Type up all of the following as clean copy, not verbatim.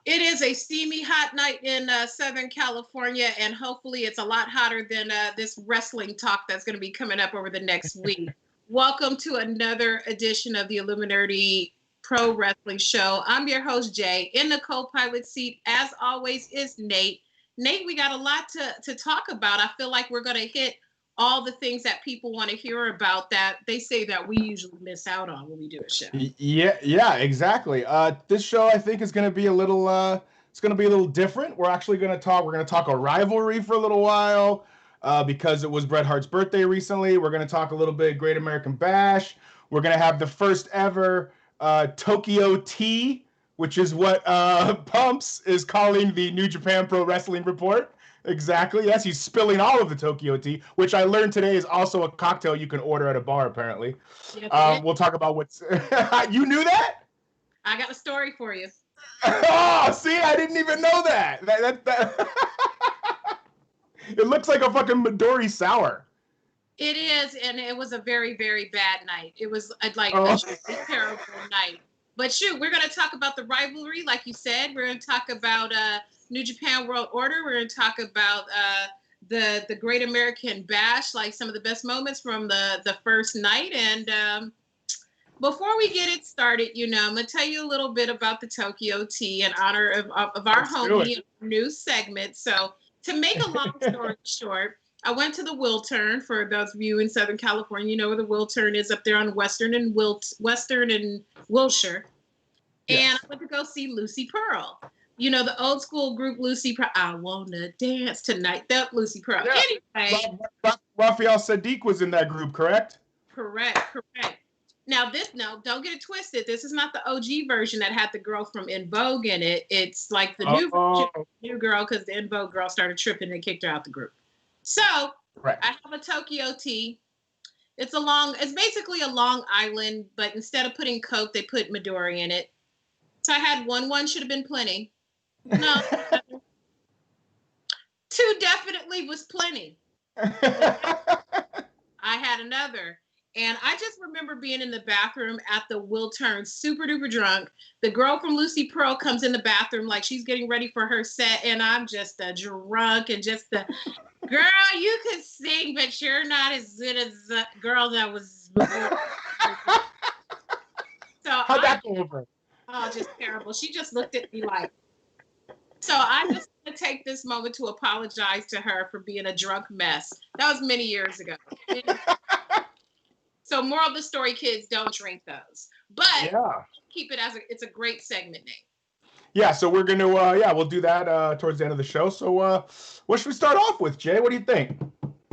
It is a steamy, hot night in Southern California, and hopefully it's a lot hotter than this wrestling talk that's going to be coming up over the next week. Welcome to another edition of the Illuminerdi Pro Wrestling Show. I'm your host, Jay. In the co-pilot seat, as always, is Nate. Nate, we got a lot to talk about. I feel like we're going to hit all the things that people want to hear about that they say that we usually miss out on when we do a show. Yeah, exactly. This show I think is going to be a little different. We're going to talk a rivalry for a little while because it was Bret Hart's birthday recently. We're going to talk a little bit Great American Bash. We're going to have the first ever Tokyo Tea, which is what Pumps is calling the New Japan Pro Wrestling Report. Exactly. Yes, he's spilling all of the Tokyo Tea, which I learned today is also a cocktail you can order at a bar, apparently. Yes, we'll talk about what's... You knew that? I got a story for you. Oh, see, I didn't even know that. It looks like a fucking Midori sour. It is, and it was a very, very bad night. It was a terrible night. But shoot, we're going to talk about the rivalry, like you said. We're going to talk about... New Japan World Order. We're going to talk about the Great American Bash, like some of the best moments from the first night. And before we get it started, I'm going to tell you a little bit about the Tokyo Tea in honor of our homie new segment. So to make a long story short, I went to the Wiltern. For those of you in Southern California, you know where the Wiltern is, up there on Western and Wilshire. Yes. And I went to go see Lucy Pearl. The old school group Lucy Pearl. I wanna dance tonight. That Lucy Pearl. Yeah. Anyway, Raphael Sadiq was in that group, correct? Correct. Now don't get it twisted. This is not the OG version that had the girl from En Vogue in it. It's like the new girl, because the En Vogue girl started tripping and kicked her out the group. So I have a Tokyo Tea. It's basically a Long Island, but instead of putting Coke, they put Midori in it. So I had one should have been plenty. No. 2 definitely was plenty. I had another. And I just remember being in the bathroom at the Wiltern, super duper drunk. The girl from Lucy Pearl comes in the bathroom like she's getting ready for her set. And I'm just drunk and just girl, you could sing, but you're not as good as the girl that was before. So how'd that go over? Oh, just terrible. She just looked at me like... So I just want to take this moment to apologize to her for being a drunk mess. That was many years ago. So moral of the story, kids, don't drink those. But keep it as it's a great segment name. Yeah, so we're going to, we'll do that towards the end of the show. So what should we start off with, Jay? What do you think?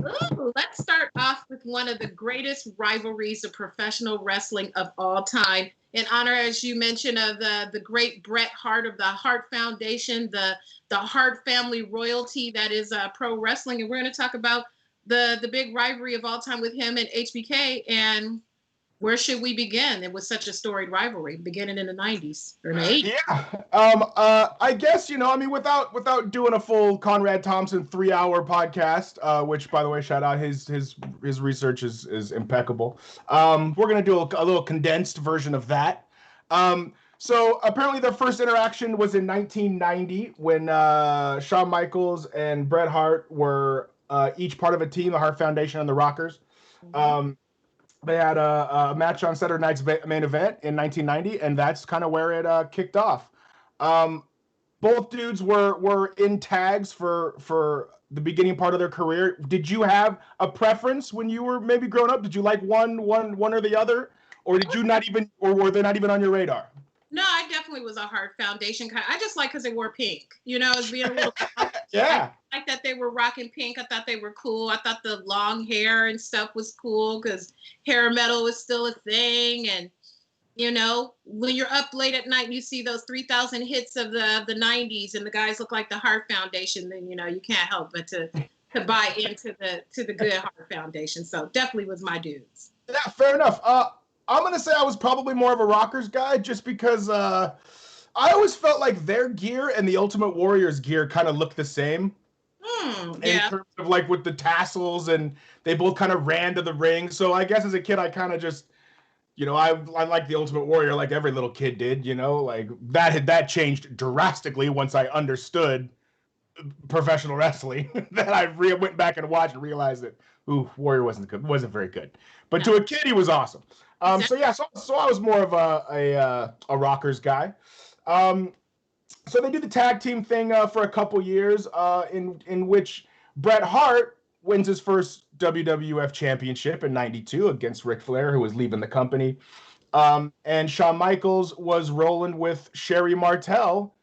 Ooh, let's start off with one of the greatest rivalries of professional wrestling of all time. In honor, as you mentioned, of the great Bret Hart of the Hart Foundation, the Hart family royalty that is pro wrestling. And we're going to talk about the big rivalry of all time with him and HBK. And where should we begin? It was such a storied rivalry, beginning in the 90s or the 80s. Yeah. I guess, without doing a full Conrad Thompson 3-hour podcast, which, by the way, shout out, his research is impeccable. We're going to do a little condensed version of that. So apparently their first interaction was in 1990 when Shawn Michaels and Bret Hart were each part of a team, the Hart Foundation and the Rockers. Mm-hmm. They had a match on Saturday Night's main event in 1990, and that's kind of where it kicked off. Both dudes were in tags for the beginning part of their career. Did you have a preference when you were maybe growing up? Did you like one or the other, or did you not even, or were they not even on your radar? No, I definitely was a Hart Foundation kind. I just like because they wore pink. As being a little. Yeah. I like that they were rocking pink. I thought they were cool. I thought the long hair and stuff was cool because hair metal was still a thing. And when you're up late at night and you see those 3,000 hits of the 90s and the guys look like the Hart Foundation, then you can't help but to buy into the good Hart Foundation. So definitely was my dudes. Yeah, fair enough. I'm going to say I was probably more of a Rockers guy just because I always felt like their gear and the Ultimate Warrior's gear kind of looked the same. In terms of with the tassels, and they both kind of ran to the ring. So I guess as a kid, I kind of just, I like the Ultimate Warrior like every little kid did, like that changed drastically once I understood professional wrestling. That I went back and watched and realized that Warrior wasn't very good, but to a kid he was awesome. So yeah, so I was more of a Rockers guy. So they do the tag team thing for a couple years, in which Bret Hart wins his first WWF championship in '92 against Ric Flair, who was leaving the company. And Shawn Michaels was rolling with Sherry Martel,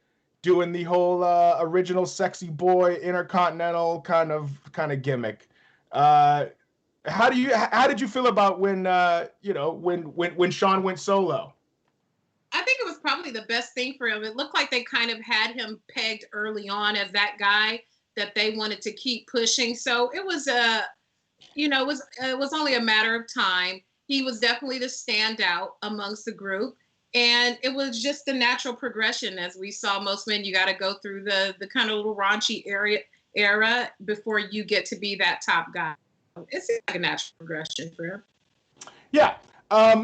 doing the whole original sexy boy intercontinental kind of gimmick. How did you feel about when when Shawn went solo? I think it was probably the best thing for him. It looked like they kind of had him pegged early on as that guy that they wanted to keep pushing. So it was it was only a matter of time. He was definitely the standout amongst the group. And it was just the natural progression. As we saw, most men, you got to go through the kind of little raunchy era before you get to be that top guy. It's like a natural progression for him. Yeah.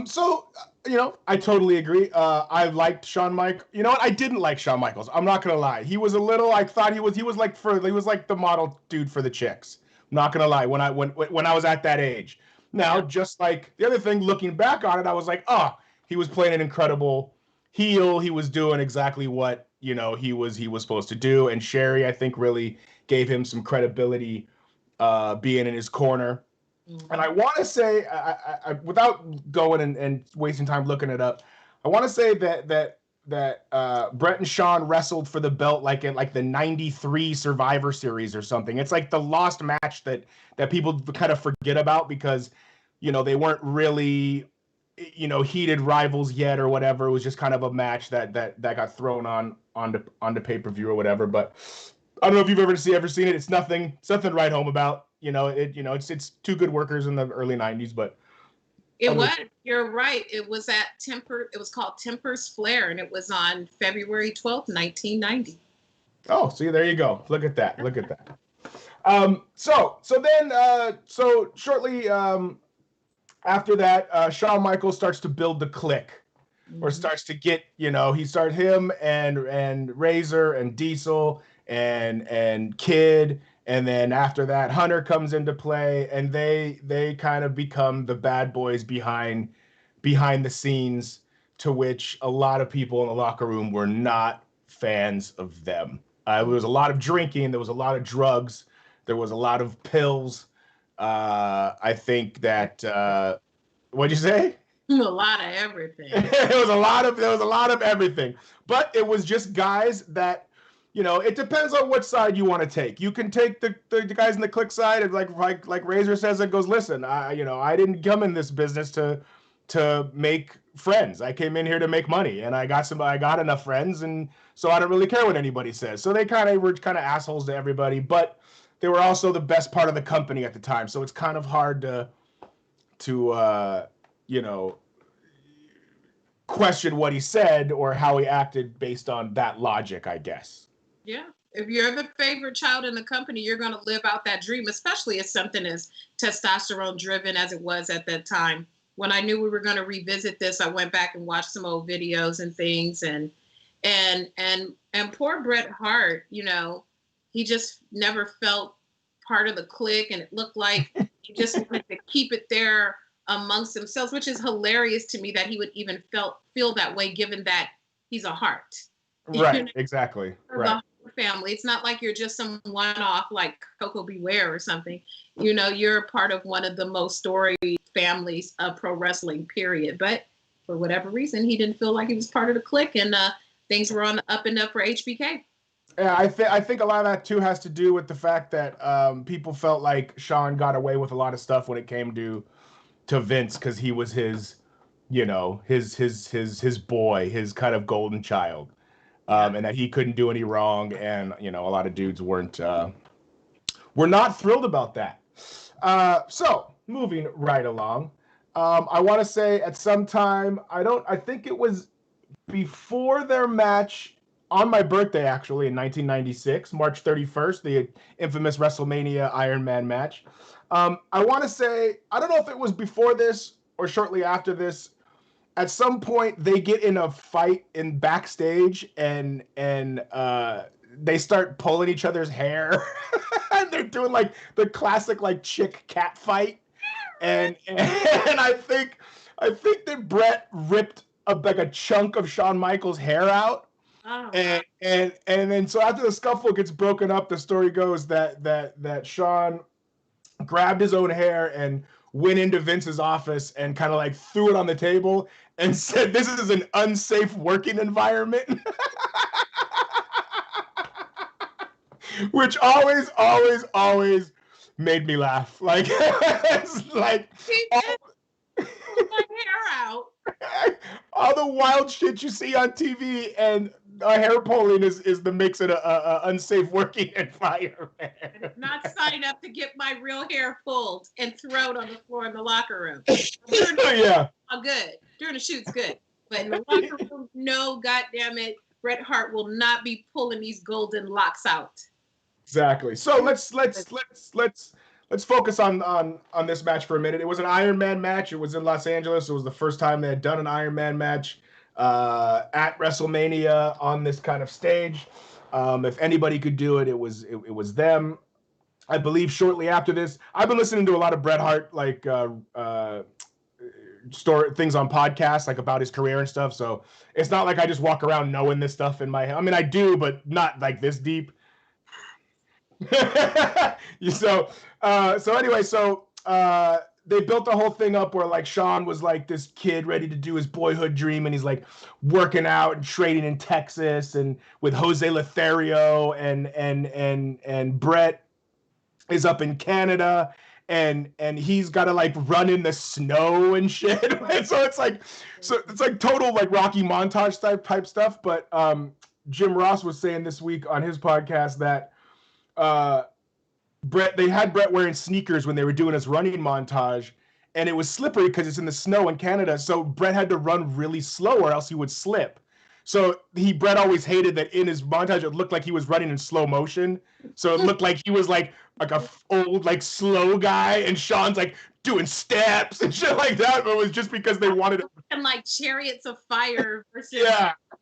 So, I totally agree. I liked Shawn Michaels. You know what? I didn't like Shawn Michaels. I'm not going to lie. He was a little, I thought he was like the model dude for the chicks. I'm not going to lie. When I was at that age. Now, just like the other thing, looking back on it, I was like, he was playing an incredible heel. He was doing exactly what, he was supposed to do. And Sherry, I think, really gave him some credibility, being in his corner. Mm-hmm. And I want to say, I without going and wasting time looking it up, I want to say that Bret and Shawn wrestled for the belt like in the '93 Survivor Series or something. It's like the lost match that people kind of forget about because, they weren't really, heated rivals yet or whatever. It was just kind of a match that got thrown onto pay-per-view or whatever. But I don't know if you've ever seen it. It's nothing to write home about. It's two good workers in the early '90s, but you're right. It was called Temper's Flair, and it was on February 12th, 1990. Oh, see, there you go. Look at that. So shortly after that, Shawn Michaels starts to build the clique, or starts to get, him and Razor and Diesel and Kid. And then after that, Hunter comes into play, and they kind of become the bad boys behind the scenes, to which a lot of people in the locker room were not fans of them. There was a lot of drinking, there was a lot of drugs, there was a lot of pills. I think that what'd you say? A lot of everything. There was a lot of everything, but it was just guys that. It depends on what side you want to take. You can take the guys in the clique side, and like Razor says, it goes, listen, I didn't come in this business to make friends. I came in here to make money, and I got enough friends, and so I don't really care what anybody says. So they were kind of assholes to everybody, but they were also the best part of the company at the time. So it's kind of hard to question what he said or how he acted based on that logic, I guess. Yeah. If you're the favorite child in the company, you're going to live out that dream, especially if something as testosterone driven as it was at that time. When I knew we were going to revisit this, I went back and watched some old videos and things, and poor Bret Hart, he just never felt part of the clique, and it looked like he just wanted to keep it there amongst themselves, which is hilarious to me that he would even feel that way, given that he's a Hart. Right, exactly. Right. Family. It's not like you're just some one-off like Coco Beware or something. You're part of one of the most storied families of pro wrestling, period. But for whatever reason, he didn't feel like he was part of the clique, and things were on the up and up for HBK. Yeah, I think a lot of that too has to do with the fact that people felt like Shawn got away with a lot of stuff when it came to Vince, because he was his boy, his kind of golden child. And that he couldn't do any wrong, and a lot of dudes were not thrilled about that. So moving right along, I want to say at some time, I think it was before their match on my birthday, actually, in 1996, March 31st, the infamous WrestleMania Iron Man match. I want to say, I don't know if it was before this or shortly after this, at some point they get in a fight in backstage and they start pulling each other's hair. And they're doing like the classic like chick cat fight. And I think that Bret ripped like a chunk of Shawn Michaels' hair out. Oh. And then so after the scuffle gets broken up, the story goes that Shawn grabbed his own hair and went into Vince's office and kind of like threw it on the table and said, "This is an unsafe working environment." Which always made me laugh. Like, it's like my hair out. All the wild shit you see on TV and hair pulling is makes it a unsafe working environment. I did not sign up to get my real hair pulled and thrown on the floor in the locker room. Yeah. Oh, good. During the shoot's good. But in the locker room, no, goddamn it. Bret Hart will not be pulling these golden locks out. Exactly. So let's focus on this match for a minute. It was an Iron Man match. It was in Los Angeles. It was the first time they had done an Iron Man match at WrestleMania on this kind of stage. If anybody could do it, it was them. I believe shortly after this, I've been listening to a lot of Bret Hart like story things on podcasts like about his career and stuff. So it's not like I just walk around knowing this stuff in my head. I mean, I do, but not like this deep. So they built the whole thing up where like Shawn was like this kid ready to do his boyhood dream, and he's like working out and training in Texas and with Jose Lothario, and Bret is up in Canada, and he's got to like run in the snow and shit. And so it's like total like Rocky montage type stuff. But Jim Ross was saying this week on his podcast that they had Bret wearing sneakers when they were doing his running montage, and it was slippery because it's in the snow in Canada. So Bret had to run really slow or else he would slip. So Bret always hated that in his montage, it looked like he was running in slow motion. So it looked like he was like a old, like slow guy, and Shawn's like doing steps and shit like that. But it was just because they wanted to. And like Chariots of Fire versus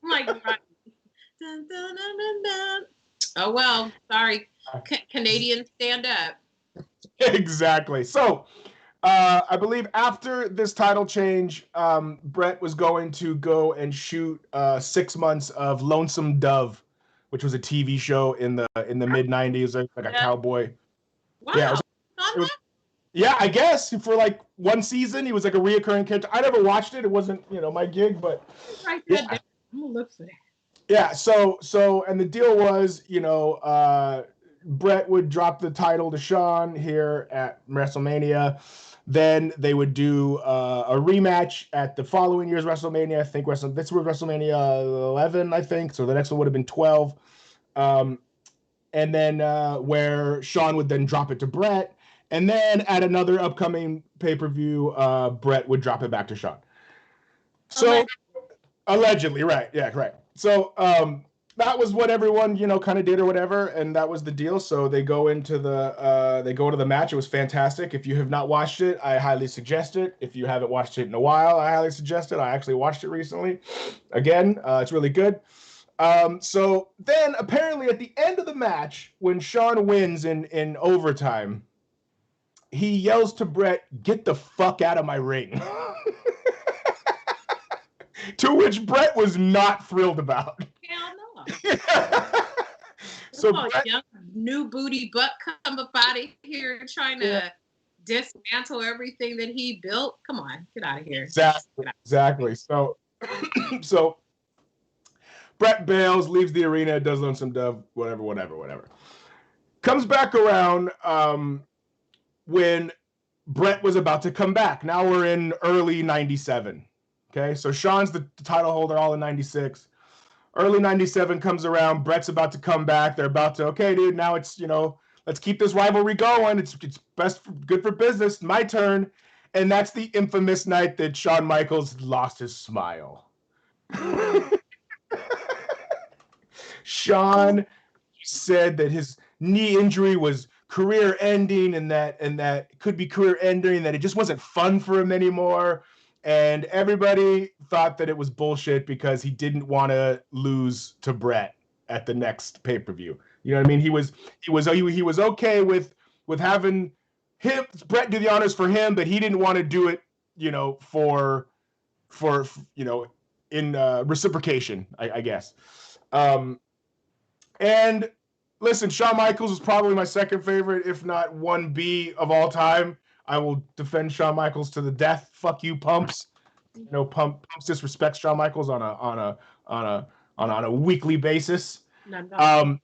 like dun, dun, dun, dun, dun. Oh well, sorry. Canadians stand up. Exactly. So I believe after this title change, Bret was going to go and shoot 6 months of Lonesome Dove, which was a TV show in the mid '90s, like a cowboy. Wow. Yeah, yeah, I guess for like one season he was like a reoccurring character. I never watched it. It wasn't my gig, but right there. Yeah. I'm gonna look for that. Yeah, so and the deal was, Bret would drop the title to Shawn here at WrestleMania. Then they would do a rematch at the following year's WrestleMania. I think this was WrestleMania 11, I think. So the next one would have been 12. And then where Shawn would then drop it to Bret. And then at another upcoming pay-per-view, Bret would drop it back to Shawn. So allegedly, right. Yeah, correct. So that was what everyone, kind of did or whatever, and that was the deal. So they go into the match. It was fantastic. If you have not watched it, I highly suggest it. If you haven't watched it in a while, I highly suggest it. I actually watched it recently. Again, it's really good. So then apparently at the end of the match, when Shawn wins in overtime, he yells to Bret, "Get the fuck out of my ring." To which Bret was not thrilled about. Hell no. So Bret, young new booty butt come up out of here trying to dismantle everything that he built. Come on, get out of here. Exactly. So Bret bails, leaves the arena, does Lonesome Dove, whatever. Comes back around when Bret was about to come back. Now we're in early '97. Okay, so Shawn's the title holder all in '96. Early '97 comes around. Bret's about to come back. They're about to, okay, dude, now it's, let's keep this rivalry going. It's good for business. My turn. And that's the infamous night that Shawn Michaels lost his smile. Shawn said that his knee injury was career ending and that it could be career ending, that it just wasn't fun for him anymore. and everybody thought that it was bullshit because he didn't want to lose to Bret at the next pay-per-view. You know what I mean? He was okay with having Bret do the honors for him, but he didn't want to do it, for in reciprocation, I guess. And listen, Shawn Michaels is probably my second favorite, if not 1B of all time. I will defend Shawn Michaels to the death. Fuck you, Pumps. Pumps disrespects Shawn Michaels on a weekly basis. No.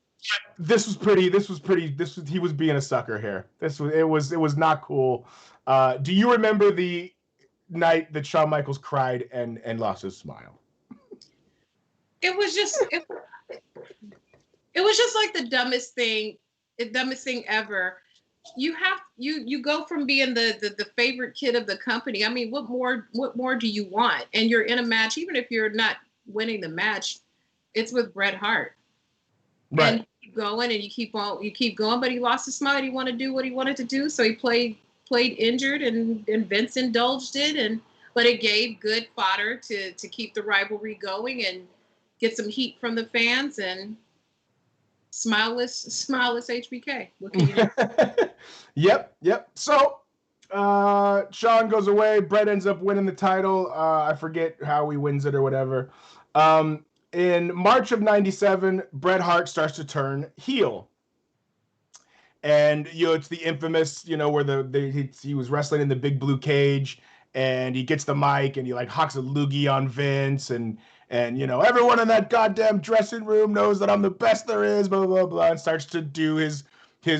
He was being a sucker here. It was not cool. Do you remember the night that Shawn Michaels cried and lost his smile? It was just like the dumbest thing ever. You go from being the favorite kid of the company. I mean, what more do you want? And you're in a match, even if you're not winning the match, it's with Bret Hart. Right. And you keep going and you keep going, but he lost his smile. He wanted to do what he wanted to do, so he played injured, and Vince indulged it, but it gave good fodder to keep the rivalry going and get some heat from the fans. And smileless HBK. What can you do? Yep. So Shawn goes away. Bret ends up winning the title. I forget how he wins it or whatever. In March of '97, Bret Hart starts to turn heel. And, it's the infamous, where he was wrestling in the big blue cage, and he gets the mic and he hawks a loogie on Vince, and everyone in that goddamn dressing room knows that I'm the best there is, blah, blah, blah, and starts to do his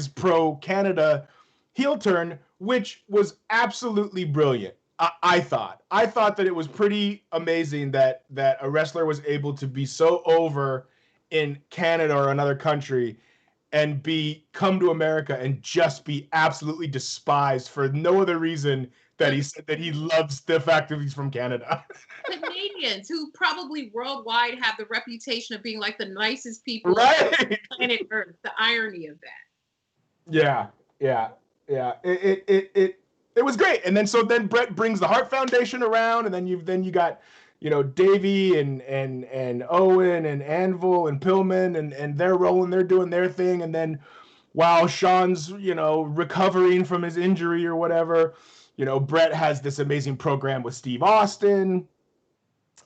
pro-Canada heel turn, which was absolutely brilliant. I thought that it was pretty amazing that a wrestler was able to be so over in Canada or another country and come to America and just be absolutely despised for no other reason that he said that he loves the fact that he's from Canada. Canadians, who probably worldwide have the reputation of being like the nicest people right. on planet Earth. The irony of that. Yeah. It was great. And then Bret brings the Hart Foundation around, and then you got Davey and Owen and Anvil and Pillman, and they're rolling, they're doing their thing. And then while Shawn's recovering from his injury or whatever, Bret has this amazing program with Steve Austin,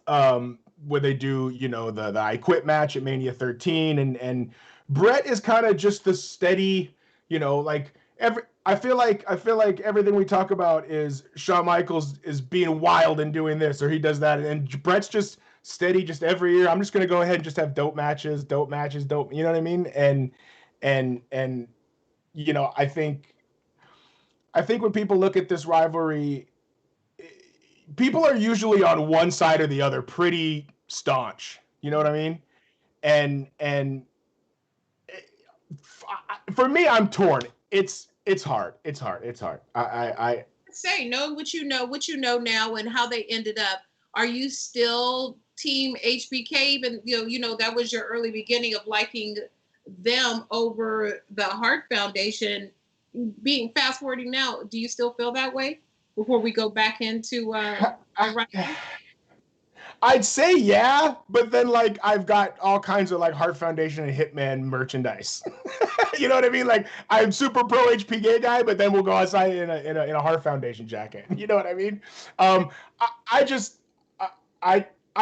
where they do the I Quit match at Mania 13, and Bret is kind of just the steady, I feel like everything we talk about is Shawn Michaels is being wild and doing this, or he does that, and Bret's just steady, just every year. I'm just gonna go ahead and just have dope matches. You know what I mean? And I think when people look at this rivalry, people are usually on one side or the other, pretty staunch. You know what I mean? And for me, I'm torn. It's hard. I say, know what you know now and how they ended up. Are you still team HBK? Even that was your early beginning of liking them over the Hart Foundation. Being fast forwarding now, do you still feel that way before we go back into I'd say yeah, but then I've got all kinds of Hart Foundation and Hitman merchandise. You know what I mean? I'm super pro HPK guy, but then we'll go outside in a Hart Foundation jacket. You know what I mean? I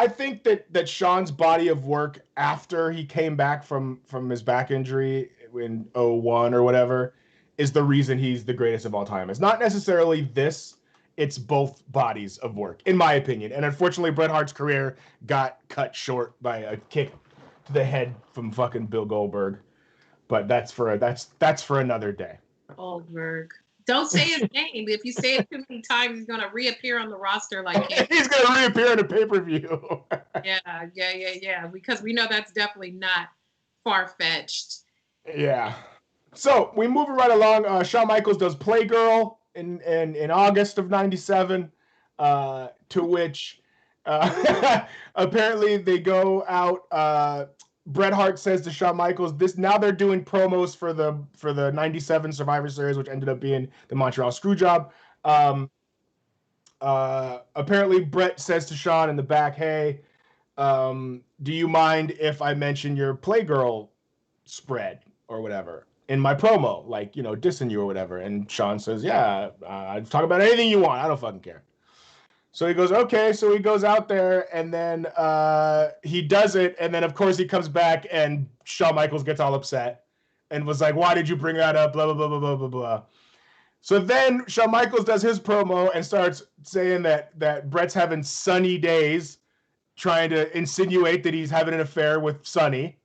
think that Shawn's body of work after he came back from his back injury in 2001 or whatever is the reason he's the greatest of all time. It's not necessarily this. It's both bodies of work, in my opinion. And unfortunately, Bret Hart's career got cut short by a kick to the head from fucking Bill Goldberg. But that's for another day. Goldberg. Don't say his name. If you say it too many times, he's gonna reappear on the roster he's gonna reappear in a pay-per-view. Yeah. Because we know that's definitely not far-fetched. Yeah. So we move it right along. Shawn Michaels does Playgirl in August of '97, to which apparently they go out. Bret Hart says to Shawn Michaels, now they're doing promos for the '97 Survivor Series, which ended up being the Montreal Screwjob. apparently Bret says to Shawn in the back, hey, do you mind if I mention your Playgirl spread or whatever in my promo, like, you know, dissing you or whatever? And Shawn says, yeah, talk about anything you want. I don't fucking care. So he goes, okay. So he goes out there and then he does it. And then, of course, he comes back and Shawn Michaels gets all upset and was like, why did you bring that up? Blah, blah, blah, blah, blah, blah, blah. So then Shawn Michaels does his promo and starts saying that Bret's having sunny days, trying to insinuate that he's having an affair with Sunny,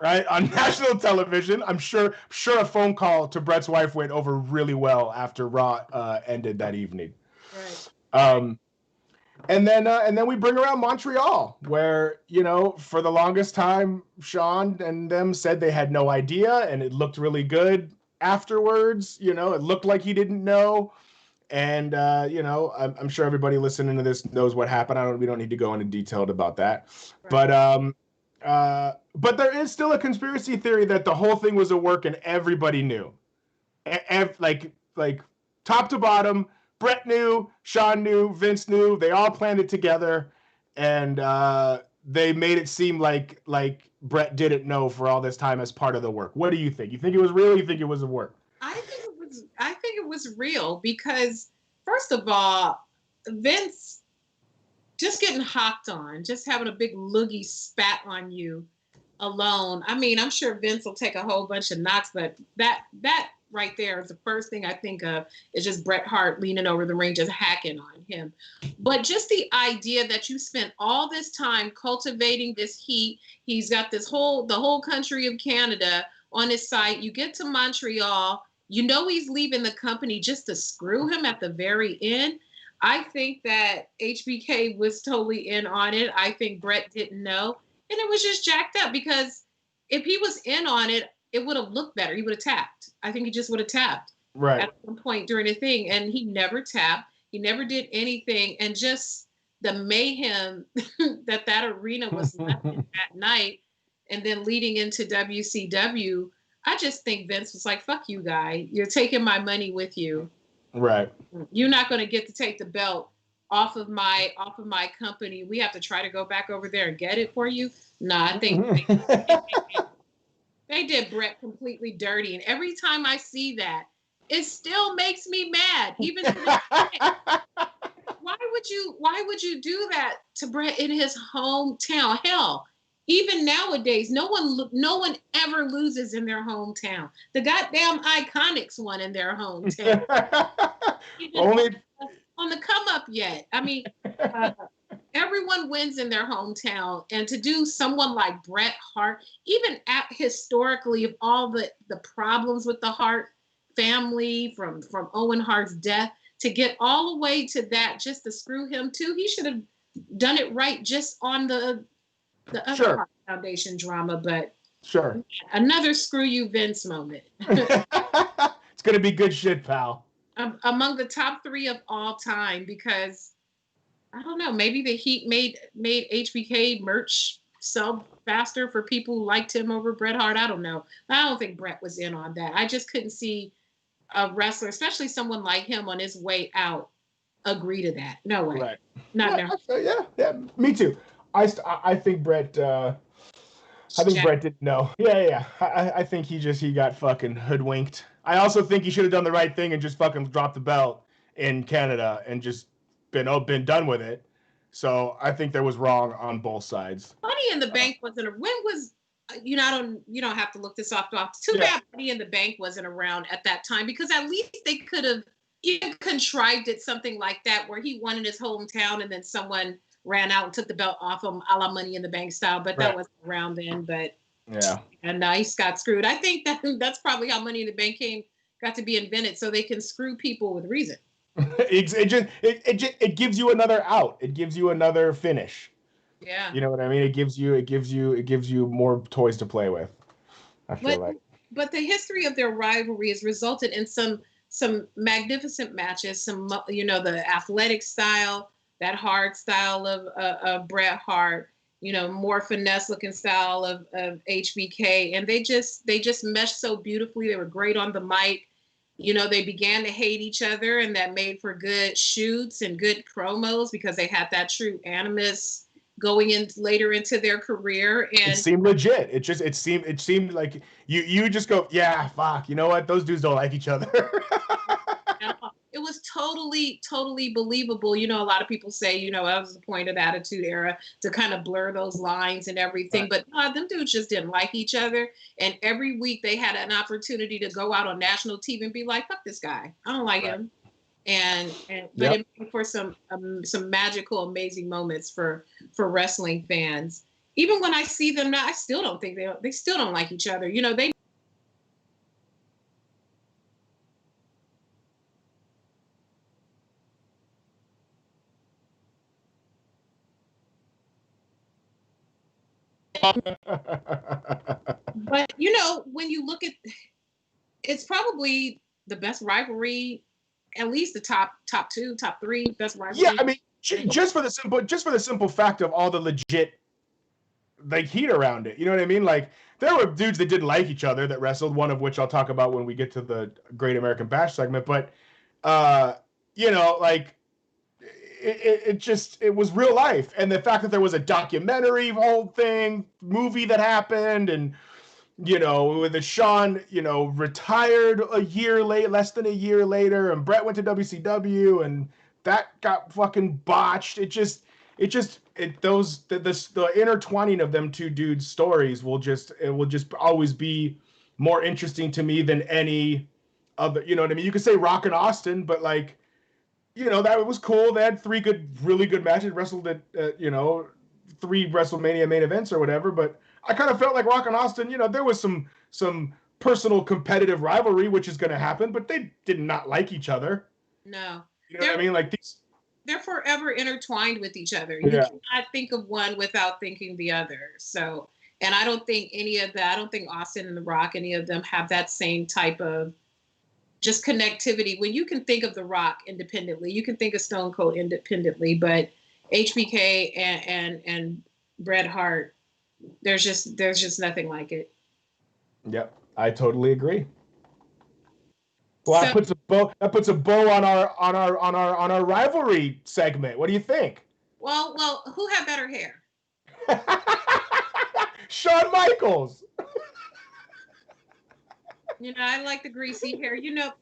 right, on national television. I'm sure a phone call to Bret's wife went over really well after Raw ended that evening. Right. And then we bring around Montreal, where, you know, for the longest time, Shawn and them said they had no idea, and it looked really good afterwards. You know, it looked like he didn't know. And you know, I'm sure everybody listening to this knows what happened. We don't need to go into detail about that. Right. But there is still a conspiracy theory that the whole thing was a work, and everybody knew. Like top to bottom, Bret knew, Shawn knew, Vince knew. They all planned it together, and they made it seem like Bret didn't know for all this time as part of the work. What do you think? You think it was real? You think it was a work? I think it was real because, first of all, Vince just getting hocked on, just having a big loogie spat on you alone. I mean, I'm sure Vince will take a whole bunch of knocks, but that right there is the first thing I think of is just Bret Hart leaning over the ring, just hacking on him. But just the idea that you spent all this time cultivating this heat, he's got the whole country of Canada on his side. You get to Montreal, you know he's leaving the company just to screw him at the very end. I think that HBK was totally in on it. I think Bret didn't know. And it was just jacked up because if he was in on it, it would have looked better. He would have tapped. I think he just would have tapped at some point during the thing. And he never tapped. He never did anything. And just the mayhem that arena was left in that night and then leading into WCW, I just think Vince was like, fuck you, guy. You're taking my money with you. Right. You're not going to get to take the belt off of my company. We have to try to go back over there and get it for you. Nah, I think they did Bret completely dirty. And every time I see that, it still makes me mad. Even why would you do that to Bret in his hometown? Hell, even nowadays, no one ever loses in their hometown. The goddamn Iconics won in their hometown. Only on the come up yet. I mean, everyone wins in their hometown, and to do someone like Bret Hart, even historically, of all the problems with the Hart family from Owen Hart's death, to get all the way to that just to screw him too, he should have done it right just on the other Hart Foundation drama. But another screw you Vince moment. It's gonna be good shit, pal. Among the top 3 of all time, because I don't know, maybe the heat made HBK merch sell faster for people who liked him over Bret Hart. I don't know. I don't think Bret was in on that. I just couldn't see a wrestler, especially someone like him on his way out, agree to that. No way. Right. Not now. Yeah. Me too. I think Bret. I think Bret didn't know. Yeah. I think he got fucking hoodwinked. I also think he should have done the right thing and just fucking dropped the belt in Canada and just been done with it. So I think there was wrong on both sides. Money in the Bank wasn't. When was? You don't have to look this off. Too bad Money in the Bank wasn't around at that time, because at least they could have even contrived it something like that where he won in his hometown and then someone ran out and took the belt off him, a la Money in the Bank style. But that wasn't around then. But and he got screwed. I think that's probably how Money in the Bank got to be invented, so they can screw people with reason. It gives you another out. It gives you another finish. Yeah. You know what I mean? It gives you more toys to play with. I feel like. But the history of their rivalry has resulted in some magnificent matches. Some the athletic style, that hard style of Bret Hart. More finesse looking style of HBK, and they just meshed so beautifully. They were great on the mic. They began to hate each other, and that made for good shoots and good promos because they had that true animus going in later into their career. And it seemed legit. It seemed like you just go, yeah, fuck. You know what? Those dudes don't like each other. It was totally, totally believable. A lot of people say, that was the point of the Attitude Era, to kind of blur those lines and everything. Right. But them dudes just didn't like each other. And every week they had an opportunity to go out on national TV and be like, fuck this guy. I don't like him. But it made for some magical, amazing moments for wrestling fans. Even when I see them now, I still don't think they still don't like each other. They But when you look at, it's probably the best rivalry, at least the top two, top three best rivalry. Yeah, I mean, just for the simple fact of all the legit heat around it. You know what I mean? Like, there were dudes that didn't like each other that wrestled, one of which I'll talk about when we get to the Great American Bash segment. But it was real life. And the fact that there was a documentary whole movie that happened, and with the Shawn, retired less than a year later, and Bret went to WCW, and that got fucking botched. The intertwining of them two dudes' stories will just always be more interesting to me than any other. You know what I mean? You could say Rock and Austin, but that it was cool. They had really good matches, wrestled at 3 WrestleMania main events or whatever. But I kind of felt like Rock and Austin, there was some personal competitive rivalry, which is going to happen, but they did not like each other. No. You know what I mean? Like, they're forever intertwined with each other. You cannot think of one without thinking the other. So, and I don't think any of that, I don't think Austin and The Rock, any of them have that same type of just connectivity. When you can think of The Rock independently, you can think of Stone Cold independently, but HBK and Bret Hart, there's just nothing like it. Yep, I totally agree. Well, that puts a bow on our rivalry segment. What do you think? Well, who had better hair? Shawn Michaels. I like the greasy hair. When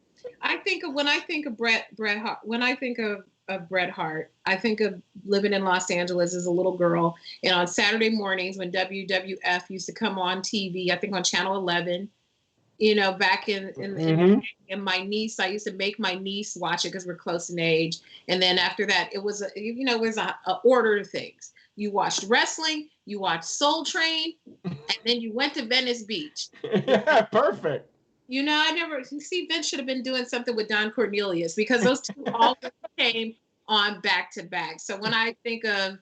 I think of Bret Hart, when I think of Bret Hart, I think of living in Los Angeles as a little girl, and on Saturday mornings when WWF used to come on TV, I think on Channel 11. Back in my niece, I used to make my niece watch it because we're close in age. And then after that, it was a order of things. You watched wrestling, you watched Soul Train, and then you went to Venice Beach. Yeah, perfect. Vince should have been doing something with Don Cornelius, because those two always came on back to back. So when I think of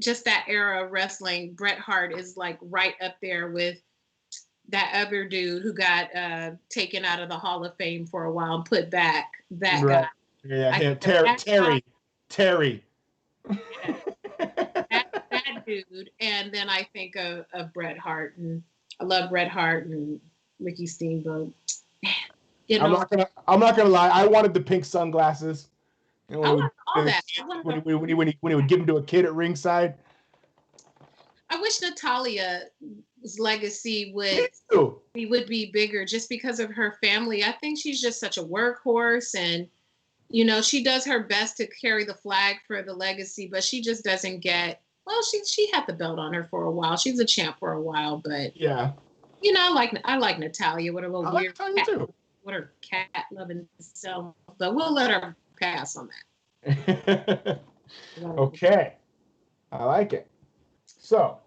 just that era of wrestling, Bret Hart is like right up there with that other dude who got taken out of the Hall of Fame for a while and put back. That guy. Yeah, Terry. Yeah, that dude. And then I think of Bret Hart, and I love Bret Hart and Ricky Steamboat. I'm not gonna lie. I wanted the pink sunglasses. I wanted all that. When he would give them to a kid at ringside. I wish Natalia's legacy would be bigger, just because of her family. I think she's just such a workhorse, and she does her best to carry the flag for the legacy, but she just doesn't get. Well, she had the belt on her for a while. She's a champ for a while, but yeah. I like Natalia with her little weird cat, with her cat loving self, but we'll let her pass on that. Okay, I like it. So,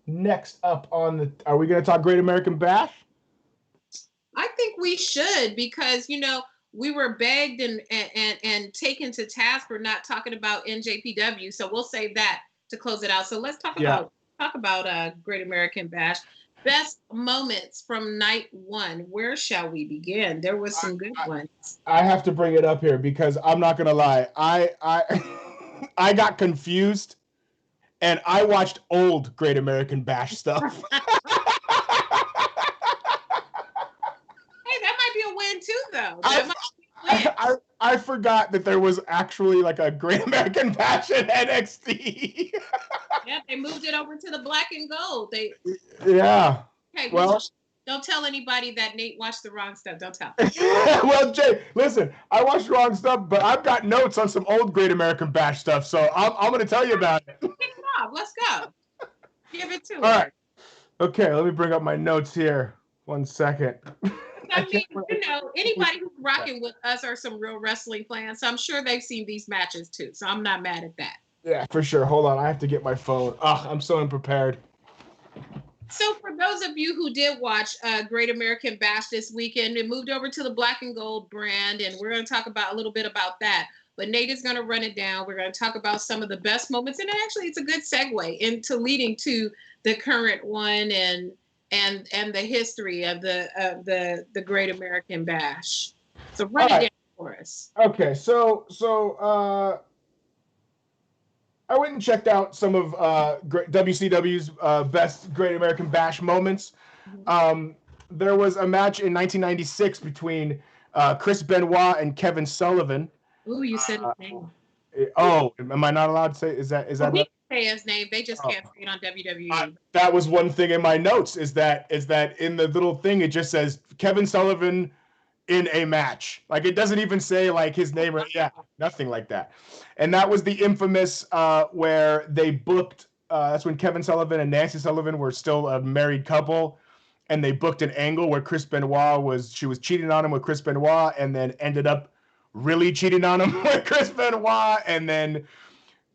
next up are we going to talk Great American Bash? I think we should, because we were begged and taken to task for not talking about NJPW, so we'll save that to close it out. So let's talk about Great American Bash. Best moments from night one. Where shall we begin? There was some good ones. I have to bring it up here because I'm not going to lie. I got confused. And I watched old Great American Bash stuff. Hey, that might be a win too, though. know. That might be weird. I forgot that there was actually like a Great American Bash in NXT. Yeah, they moved it over to the black and gold. Yeah. Okay, well, don't tell anybody that Nate watched the wrong stuff. Don't tell. Well, Jay, listen, I watched wrong stuff, but I've got notes on some old Great American Bash stuff, so I'm going to tell you about it. Kick it off. Let's go. Give it to All us. right. Okay, let me bring up my notes here. 1 second. I mean, anybody who's rocking with us are some real wrestling fans, so I'm sure they've seen these matches too. So I'm not mad at that. Yeah, for sure. Hold on, I have to get my phone. I'm so unprepared. So for those of you who did watch Great American Bash this weekend, it moved over to the black and gold brand, and we're going to talk about a little bit about that. But Nate is going to run it down. We're going to talk about some of the best moments, and actually, it's a good segue into leading to the current one and the history of the Great American Bash. So run it down for us. Okay, so I went and checked out some of WCW's best Great American Bash moments. Mm-hmm. There was a match in 1996 between Chris Benoit and Kevin Sullivan. Ooh, you said his name. Oh, am I not allowed to say? Is that? He can say his name. They just can't say it on WWE. That was one thing in my notes. Is that in the little thing it just says Kevin Sullivan in a match. Like it doesn't even say like his name or nothing like that. And that was the infamous where they booked. That's when Kevin Sullivan and Nancy Sullivan were still a married couple, and they booked an angle where Chris Benoit was cheating on him with Chris Benoit, and then ended up really cheating on him with Chris Benoit, and then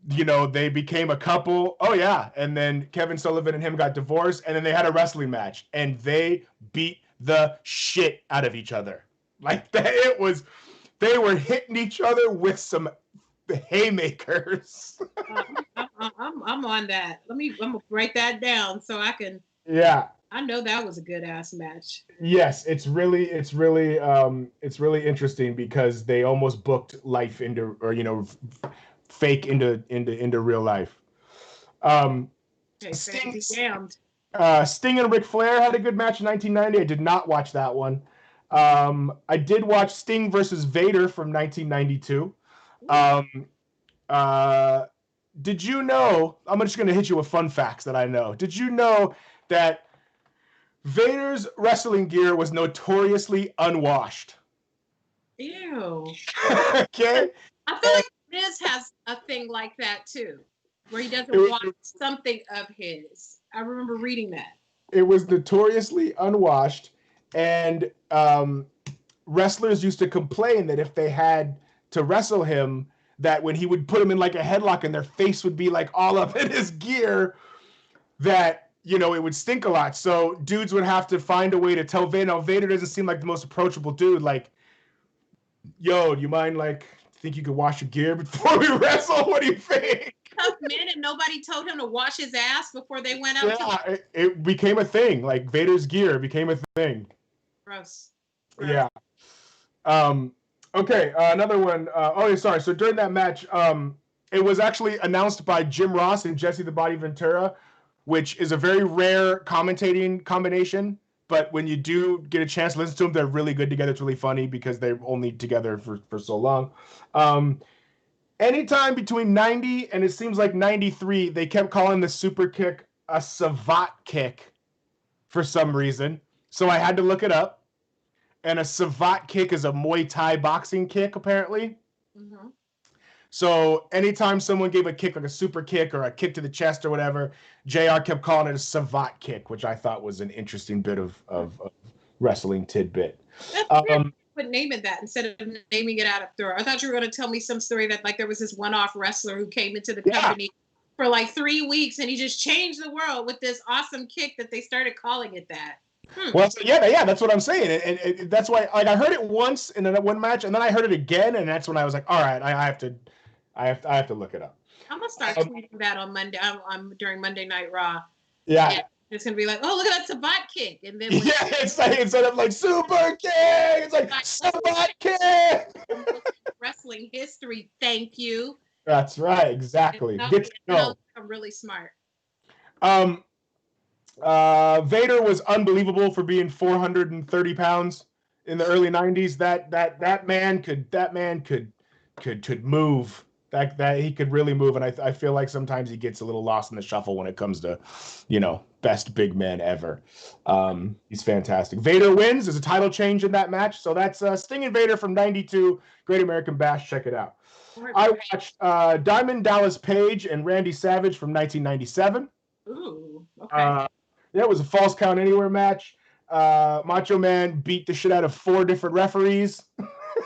they became a couple. Oh yeah, and then Kevin Sullivan and him got divorced, and then they had a wrestling match, and they beat the shit out of each other. Like that, they were hitting each other with some haymakers. I'm on that. I'm gonna write that down so I can. Yeah. I know that was a good ass match. Yes, it's really interesting because they almost booked life into, or fake into real life. Sting and Ric Flair had a good match in 1990. I did not watch that one. I did watch Sting versus Vader from 1992. Did you know? I'm just going to hit you with fun facts that I know. Did you know that Vader's wrestling gear was notoriously unwashed? Ew. Okay. I feel like Miz has a thing like that too, where he doesn't wash something of his. I remember reading that. It was notoriously unwashed, and wrestlers used to complain that if they had to wrestle him, that when he would put him in like a headlock and their face would be like all up in his gear, that it would stink a lot. So dudes would have to find a way to tell Vader. Now, Vader doesn't seem like the most approachable dude. Like, yo, do you mind, think you could wash your gear before we wrestle? What do you think? Tough man, and nobody told him to wash his ass before they went out. Yeah, it became a thing. Like, Vader's gear became a thing. Gross. Yeah. Okay, another one. Sorry. So during that match, it was actually announced by Jim Ross and Jesse the Body Ventura, which is a very rare commentating combination. But when you do get a chance to listen to them, they're really good together. It's really funny because they're only together for so long. Anytime between 90 and it seems like 93, they kept calling the super kick a savate kick for some reason. So I had to look it up. And a savate kick is a Muay Thai boxing kick, apparently. Mm-hmm. So anytime someone gave a kick, like a super kick or a kick to the chest or whatever, JR kept calling it a savate kick, which I thought was an interesting bit of wrestling tidbit. But name it that instead of naming it out of throw. I thought you were going to tell me some story that there was this one-off wrestler who came into the company for 3 weeks and he just changed the world with this awesome kick that they started calling it that. Well, so yeah, that's what I'm saying, and that's why I heard it once in one match, and then I heard it again, and that's when I was like, all right, I have to look it up. I'm gonna start tweeting that on Monday. I'm during Monday Night Raw. Yeah. And it's gonna be like, oh, look at that savate kick, and then it's like instead of super kick, it's like savate kick. Wrestling history, thank you. That's right, exactly. Good to know. I'm really smart. Vader was unbelievable for being 430 pounds in the early 90s, that man could move. That he could really move, and I feel like sometimes he gets a little lost in the shuffle when it comes to, best big man ever. He's fantastic. Vader wins. There's a title change in that match, so that's Sting and Vader from '92, Great American Bash. Check it out. I watched Diamond Dallas Page and Randy Savage from 1997. Ooh, okay. It was a Falls Count Anywhere match. Macho Man beat the shit out of 4 different referees.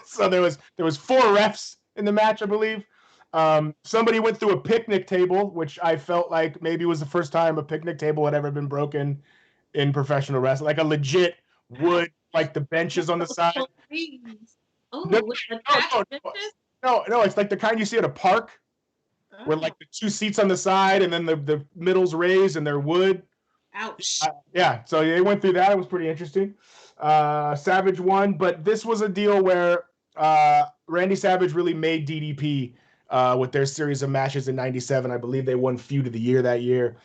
So there was 4 refs in the match, I believe. Somebody went through a picnic table, which I felt like maybe was the first time a picnic table had ever been broken in professional wrestling. Like a legit wood, like the benches on the side. Oh, No, with attached benches? No, it's like the kind you see at a park, where like the 2 seats on the side and then the middle's raised and they're wood. Ouch. Yeah, so they went through that. It was pretty interesting. Savage won, but this was a deal where Randy Savage really made DDP with their series of matches in '97. I believe they won Feud of the Year that year.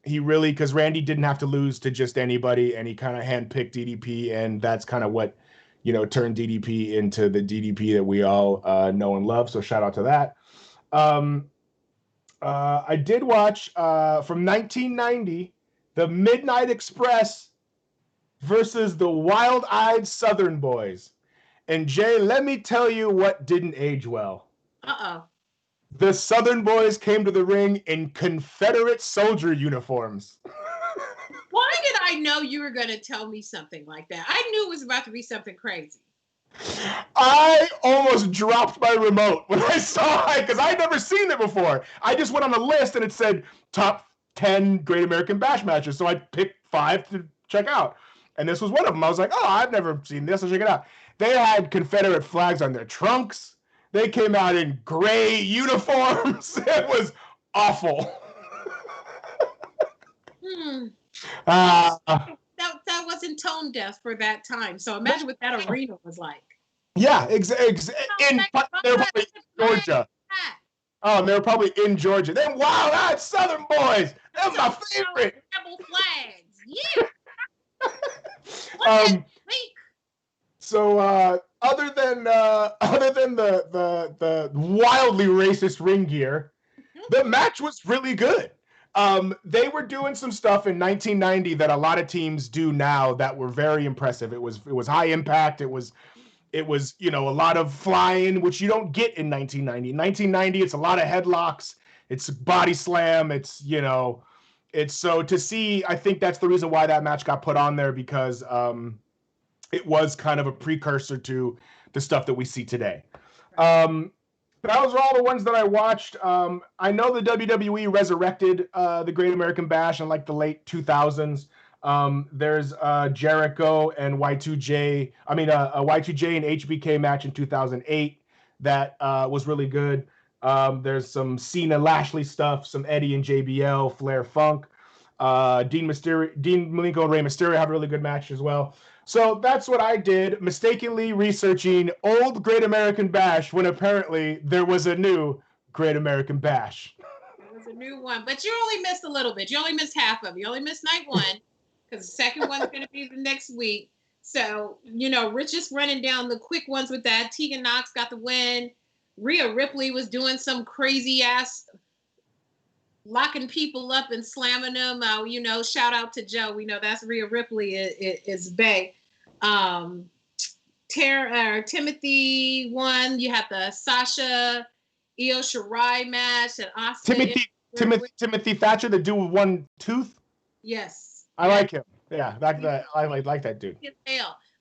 He really, because Randy didn't have to lose to just anybody, and he kind of handpicked DDP, and that's kind of what turned DDP into the DDP that we all know and love. So shout out to that. I did watch from 1990, the Midnight Express versus the Wild-Eyed Southern Boys. And Jay, let me tell you what didn't age well. Uh-oh. The Southern Boys came to the ring in Confederate soldier uniforms. Why did I know you were going to tell me something like that? I knew it was about to be something crazy. I almost dropped my remote when I saw it because I'd never seen it before. I just went on the list and it said top 10 Great American Bash matches. So I picked 5 to check out. And this was one of them. I was like, oh, I've never seen this. I'll check it out. They had Confederate flags on their trunks. They came out in gray uniforms. It was awful. That wasn't tone deaf for that time. So imagine what that arena was like. Yeah, they were probably in Georgia. Oh, they were probably in Georgia. Them wild-eyed Southern boys. They're my favorite. Rebel flags. Yeah. So other than the wildly racist ring gear, the match was really good. They were doing some stuff in 1990 that a lot of teams do now that were very impressive. It was high impact. It was a lot of flying, which you don't get in 1990. In 1990, it's a lot of headlocks. It's body slam. It's so to see. I think that's the reason why that match got put on there, because it was kind of a precursor to the stuff that we see today. Those are all the ones that I watched. I know the WWE resurrected the Great American Bash in like the late 2000s. There's Jericho and Y2J. I mean, a Y2J and HBK match in 2008 that was really good. There's some Cena Lashley stuff, some Eddie and JBL, Flair Funk. Dean Malenko and Rey Mysterio have a really good match as well. So that's what I did, mistakenly researching old Great American Bash when apparently there was a new Great American Bash. There was a new one, but you only missed a little bit. You only missed half of it. You only missed night 1 because the second one's going to be the next week. So, Rich just running down the quick ones with that. Tegan Knox got the win. Rhea Ripley was doing some crazy ass locking people up and slamming them. Shout out to Joe. We know that's Rhea Ripley is bae. Timothy won. You had the Sasha Io Shirai match and Asuka. Timothy Thatcher, the dude with one tooth. Yes, I like him. Yeah, I like that dude.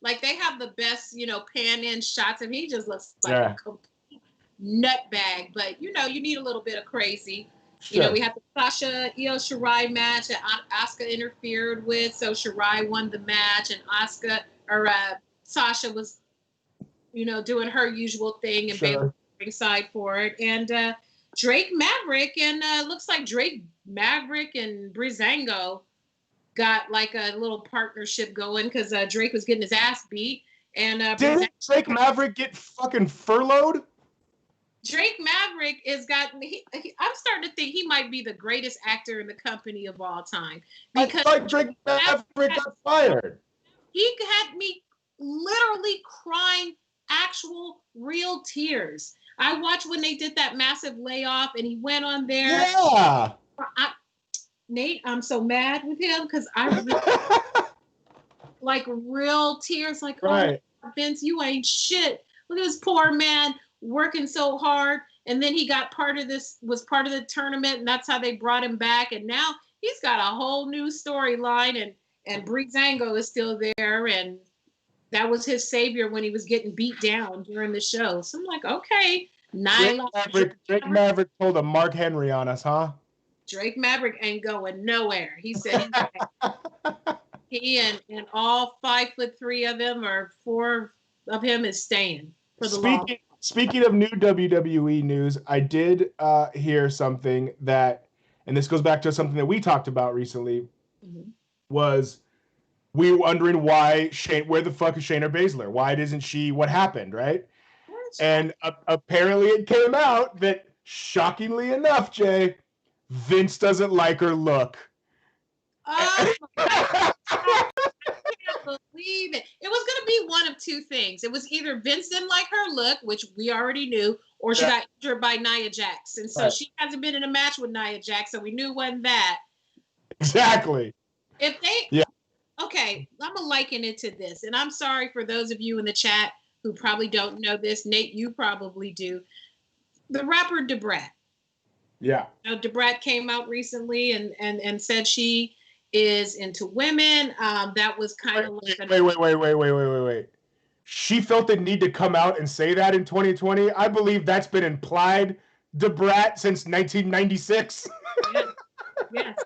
Like they have the best, pan in shots, and he just looks like a complete nutbag. But you need a little bit of crazy. Sure. We had the Sasha Io Shirai match that Asuka interfered with, so Shirai won the match, and Sasha was, doing her usual thing, and Bayley was ringside for it, and Drake Maverick and looks like Drake Maverick and Breezango got like a little partnership going because Drake was getting his ass beat, and did Drake Maverick get fucking furloughed? Drake Maverick I'm starting to think he might be the greatest actor in the company of all time. Because I thought Drake Maverick got fired. He had me literally crying actual real tears. I watched when they did that massive layoff and he went on there. Yeah. Nate, I'm so mad with him because I really, like real tears, like, right. oh, Vince, you ain't shit. Look at this poor man working so hard. And then he got was part of the tournament, and that's how they brought him back. And now he's got a whole new storyline, and Breezango is still there, and that was his savior when he was getting beat down during the show. So I'm like, okay, Nyla. Drake Maverick pulled a Mark Henry on us, huh? Drake Maverick ain't going nowhere. He said he and all 5'3" of them, or 4 of him, is staying for the long. Speaking of new WWE news, I did hear something that, and this goes back to something that we talked about recently, was we were wondering where the fuck is Shayna Baszler? Why isn't she? What happened, right? And apparently it came out that, shockingly enough, Jay, Vince doesn't like her look. Oh my God. I can't believe it. It was going to be one of two things. It was either Vince didn't like her look, which we already knew, or she got injured by Nia Jax. And so she hasn't been in a match with Nia Jax, so we knew it wasn't that. Exactly. If they, okay, I'm going to liken it to this. And I'm sorry for those of you in the chat who probably don't know this. Nate, you probably do. The rapper Debrat. Yeah. You know, Debrat came out recently and said she is into women. That was kind of like wait. She felt the need to come out and say that in 2020. I believe that's been implied, Debrat, since 1996. Yes.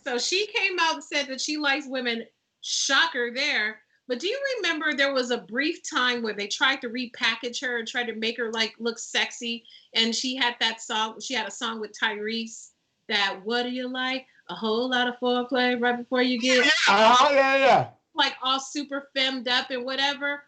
So she came out and said that she likes women. Shocker there. But do you remember there was a brief time where they tried to repackage her and tried to make her like look sexy? And she had that song. She had a song with Tyrese that, what do you like? A whole lot of foreplay right before you get like all super femmed up and whatever.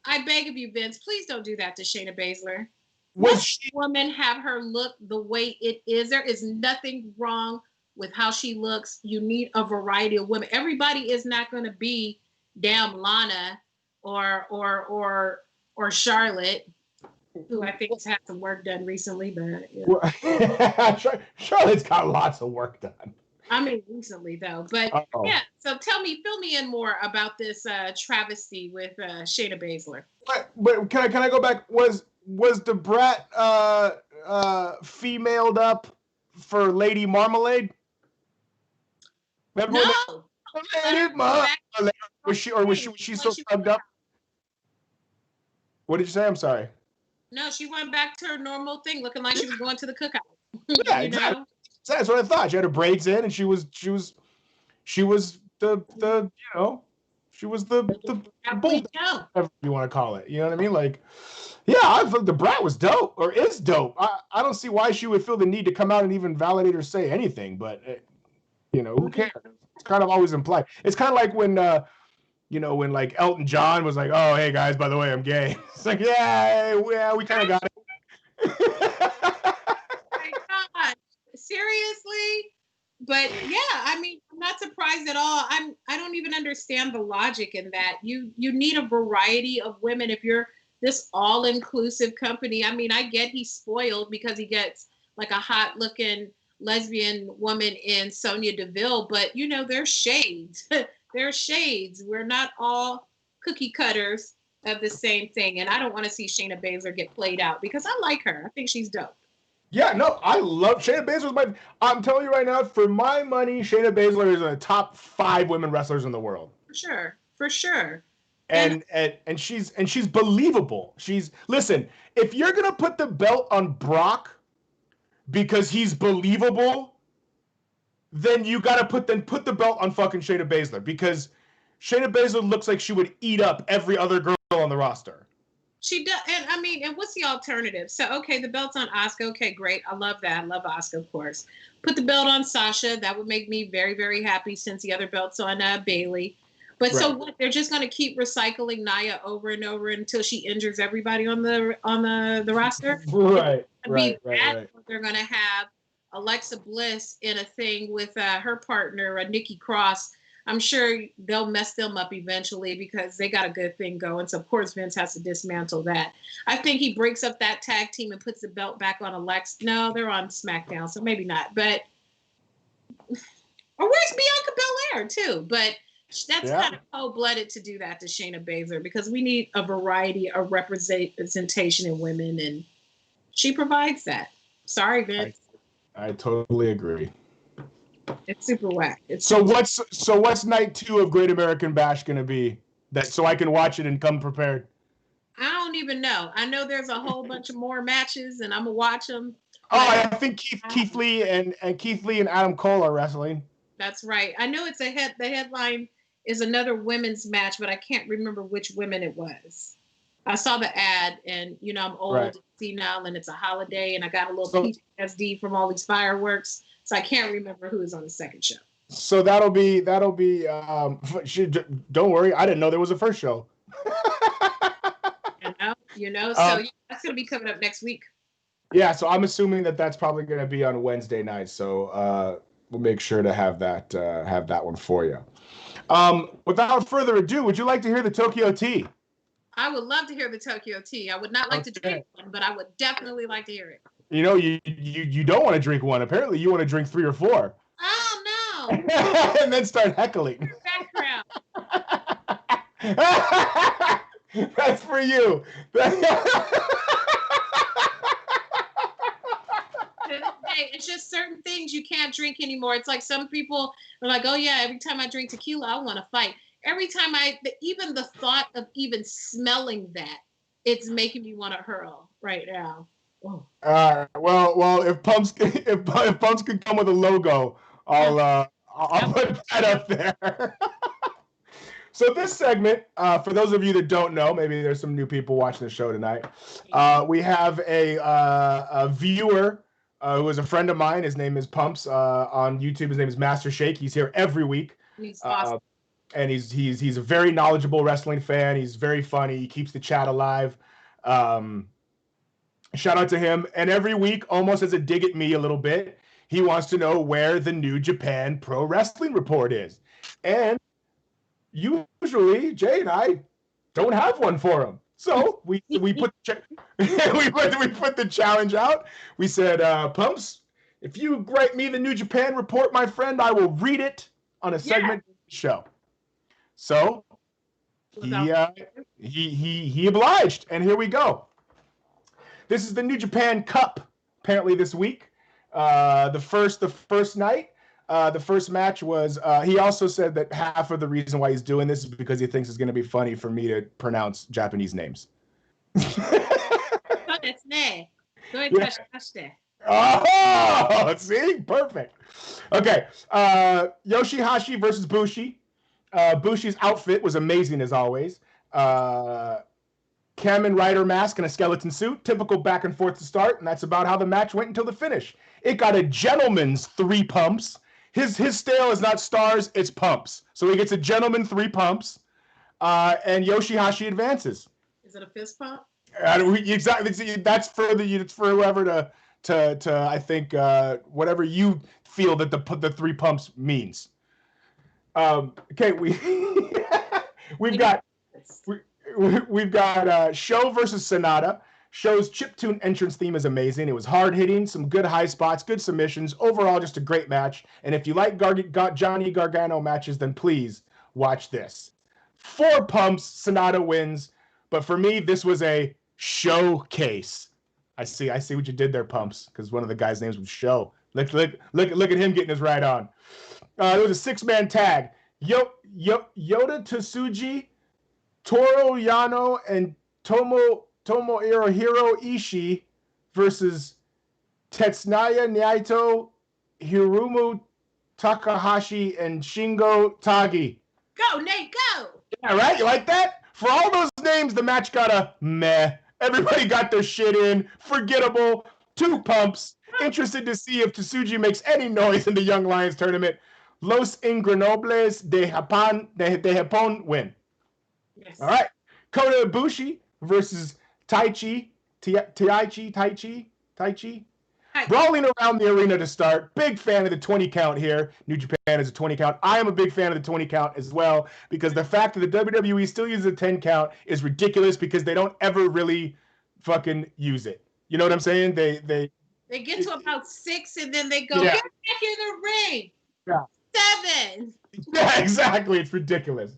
I beg of you, Vince, please don't do that to Shayna Baszler. Let woman have her look the way it is. There is nothing wrong with how she looks. You need a variety of women. Everybody is not going to be damn Lana or Charlotte, who I think has had some work done recently, but Charlotte's got lots of work done. I mean, recently though. But yeah, so fill me in more about this travesty with Shayna Baszler. But can I go back? Was Debrat femaled up for Lady Marmalade? Remember no. Lady Marmalade. Was she so plugged up? What did you say? I'm sorry. No, she went back to her normal thing, looking like she was going to the cookout. Yeah, exactly. Know? That's what I thought. She had her braids in, and she was the bull, whatever you want to call it. You know what I mean? Like, yeah, I thought the Brat was dope, or is dope. I don't see why she would feel the need to come out and even validate or say anything, but who cares? It's kind of always implied. It's kind of like when when like Elton John was like, "Oh, hey guys, by the way, I'm gay." It's like, yeah, we kind of got it. Oh my God, seriously? But yeah, I mean, I'm not surprised at all. I don't even understand the logic in that. You need a variety of women if you're this all-inclusive company. I mean, I get he's spoiled because he gets like a hot-looking lesbian woman in Sonya Deville, but there's shades. There's shades. We're not all cookie cutters of the same thing. And I don't want to see Shayna Baszler get played out because I like her. I think she's dope. Yeah, no, I love Shayna Baszler. I'm telling you right now, for my money, Shayna Baszler is in the top 5 women wrestlers in the world. For sure. And she's believable. Listen, if you're gonna put the belt on Brock because he's believable, then you gotta put the belt on fucking Shayna Baszler, because Shayna Baszler looks like she would eat up every other girl on the roster. She does, and what's the alternative? So okay, the belt's on Asuka. Okay, great. I love that. I love Asuka, of course. Put the belt on Sasha. That would make me very, very happy since the other belt's on Bayley. But right. So what? They're just gonna keep recycling Nia over and over until she injures everybody on the roster. Right. They're gonna have Alexa Bliss in a thing with her partner, Nikki Cross, I'm sure they'll mess them up eventually because they got a good thing going. So of course Vince has to dismantle that. I think he breaks up that tag team and puts the belt back on Alexa. No, they're on SmackDown, so maybe not. But or where's Bianca Belair too? But that's kind of cold-blooded to do that to Shayna Baszler because we need a variety of representation in women, and she provides that. Sorry, Vince. I totally agree. It's super whack. What's night 2 of Great American Bash gonna be? So I can watch it and come prepared. I don't even know. I know there's a whole bunch of more matches, and I'm gonna watch them. Oh, I think Keith Lee and Adam Cole are wrestling. That's right. I know the headline is another women's match, but I can't remember which women it was. I saw the ad, and I'm old and senile, and it's a holiday, and I got a little PTSD from all these fireworks. So I can't remember who is on the second show. So that'll be. Don't worry, I didn't know there was a first show. So that's gonna be coming up next week. Yeah, so I'm assuming that's probably gonna be on Wednesday night. So we'll make sure to have that one for you. Without further ado, would you like to hear the Tokyo Tea? I would love to hear the Tokyo Tea. I would not like to drink one, but I would definitely like to hear it. You don't want to drink one. Apparently, you want to drink 3 or 4. Oh, no. And then start heckling. Background. That's for you. It's just certain things you can't drink anymore. It's like some people are like, oh, yeah, every time I drink tequila, I want to fight. Every time even the thought of even smelling that, it's making me want to hurl right now. Oh. Well, if pumps could come with a logo, I'll put that up there. So this segment, for those of you that don't know, maybe there's some new people watching the show tonight. We have a viewer who is a friend of mine. His name is Pumps on YouTube. His name is Master Shake. He's here every week. He's awesome. And he's a very knowledgeable wrestling fan. He's very funny. He keeps the chat alive. Shout out to him. And every week, almost as a dig at me a little bit, he wants to know where the New Japan Pro Wrestling Report is. And usually, Jay and I don't have one for him. So we put the challenge out. We said, Pumps, if you write me the New Japan Report, my friend, I will read it on a segment of the show. So he obliged, and here we go. This is the New Japan Cup, apparently this week. The first night, the first match was, he also said that half of the reason why he's doing this is because he thinks it's going to be funny for me to pronounce Japanese names. Oh, see? Perfect. Okay. Yoshihashi versus Bushi. Bushi's outfit was amazing as always. Kamen Rider mask and a skeleton suit. Typical back and forth to start, and that's about how the match went until the finish. It got a gentleman's 3 pumps. His style is not stars, it's pumps. So he gets a gentleman 3 pumps, and Yoshihashi advances. Is it a fist pump? Exactly. That's for whoever to I think whatever you feel that the 3 pumps means. Okay, we've got Sho versus Sonata. Sho's chiptune entrance theme is amazing. It was hard hitting, some good high spots, good submissions. Overall, just a great match. And if you like Johnny Gargano matches, then please watch this. 4 pumps, Sonata wins. But for me, this was a showcase. I see what you did there, Pumps, because one of the guys' names was Sho. Look at him getting his right on. It was a 6-man tag. Yota Tsuji, Toru Yano, and Tomohiro Ishii versus Tetsuya Naito, Hiromu Takahashi, and Shingo Tagi. Go, Nate, go! Yeah, right? You like that? For all those names, the match got a meh. Everybody got their shit in. Forgettable. 2 pumps. Interested to see if Tsuji makes any noise in the Young Lions tournament. Los Ingrenobles de Japón win. Yes. All right. Kota Ibushi versus Taichi. Brawling around the arena to start. Big fan of the 20 count here. New Japan is a 20 count. I am a big fan of the 20 count as well, because the fact that the WWE still uses a 10 count is ridiculous, because they don't ever really fucking use it. You know what I'm saying? They get to about 6 and then they go, get back in the ring. Yeah. 7. Yeah, exactly. It's ridiculous.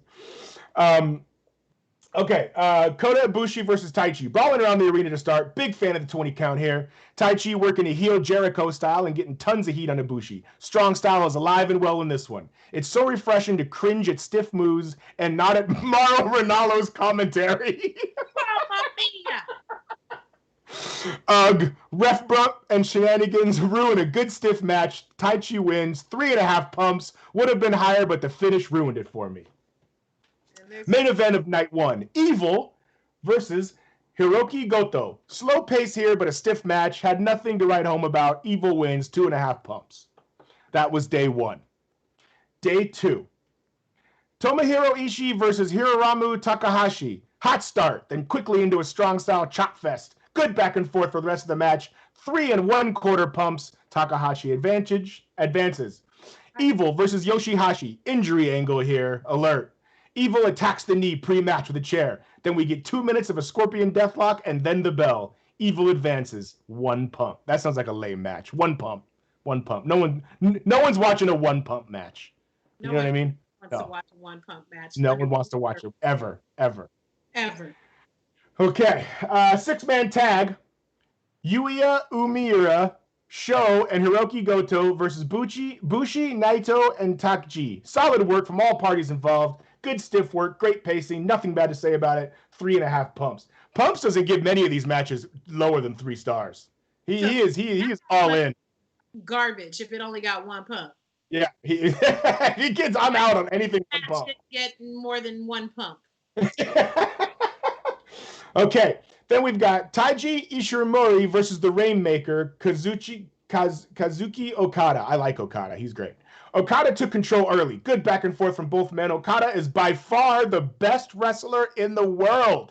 Okay, Kota Ibushi versus Taichi. Brawling around the arena to start. Big fan of the 20 count here. Taichi working a heel Jericho style and getting tons of heat on Ibushi. Strong style is alive and well in this one. It's so refreshing to cringe at stiff moves and not at Mauro Ranallo's commentary. Ugh, ref bump and shenanigans ruin a good stiff match. Taichi wins. 3.5 pumps. Would have been higher, but the finish ruined it for me. Main event of night 1. Evil versus Hiroki Goto. Slow pace here, but a stiff match. Had nothing to write home about. Evil wins. 2.5 pumps. That was day 1. Day 2. Tomohiro Ishii versus Hiromu Takahashi. Hot start, then quickly into a strong style chop fest. Good back and forth for the rest of the match. 3 1/4 pumps. Takahashi advances. Evil versus Yoshihashi. Injury angle here. Alert. Evil attacks the knee pre-match with a chair. Then we get 2 minutes of a scorpion deathlock and then the bell. Evil advances. 1 pump. That sounds like a lame match. 1 pump. 1 pump. No one's watching a 1 pump match. You know what I mean? Wants to watch a 1 pump match. No one wants to watch it ever. Okay. 6-man tag. Yuya Uemura, Sho, and Hiroki Goto versus Bushi, Naito, and Takji. Solid work from all parties involved. Good stiff work, great pacing, nothing bad to say about it. 3.5 pumps. Pumps doesn't give many of these matches lower than 3 stars. He is all in. Garbage if it only got 1 pump. Yeah, he gets. I'm out on anything 1 pump. Get more than 1 pump. Okay, then we've got Taiji Ishimori versus the Rainmaker, Kazuki Okada. I like Okada. He's great. Okada took control early. Good back and forth from both men. Okada is by far the best wrestler in the world.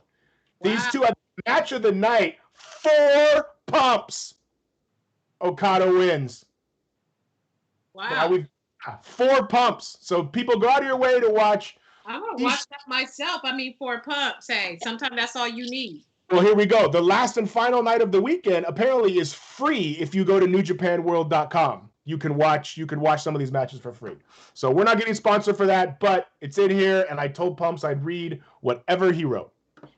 Wow. These two have the match of the night. 4 pumps. Okada wins. Wow. Now we've 4 pumps. So people go out of your way to watch. I'm going to watch that myself. 4 pumps. Hey, sometimes that's all you need. Well, here we go. The last and final night of the weekend apparently is free if you go to NewJapanWorld.com. You can watch some of these matches for free. So we're not getting sponsored for that, but it's in here, and I told Pumps I'd read whatever he wrote.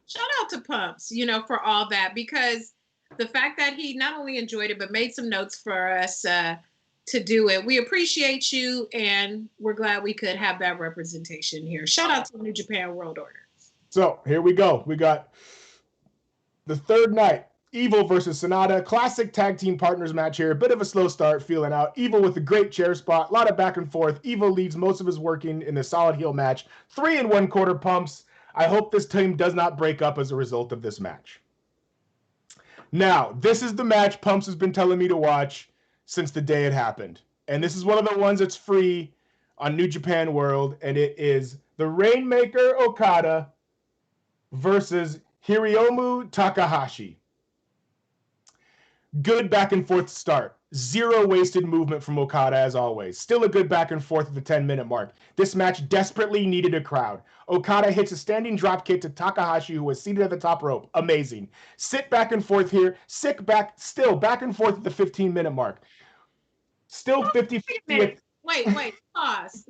Shout out to Pumps, for all that, because the fact that he not only enjoyed it, but made some notes for us to do it. We appreciate you, and we're glad we could have that representation here. Shout out to New Japan World Order. So here we go. We got the third night. Evil versus Sonata. Classic tag team partners match here. A bit of a slow start, feeling out. Evil with a great chair spot. A lot of back and forth. Evil leads most of his working in the solid heel match. 3 1/4 pumps. I hope this team does not break up as a result of this match. Now, this is the match Pumps has been telling me to watch since the day it happened. And this is one of the ones that's free on New Japan World. And it is the Rainmaker Okada versus Hiromu Takahashi. Good back and forth start. 0 wasted movement from Okada as always. Still a good back and forth at the 10-minute mark. This match desperately needed a crowd. Okada hits a standing drop kick to Takahashi, who was seated at the top rope. Amazing. Sit back and forth here. Still back and forth at the 15-minute mark. Still 50-50. Wait. Pause.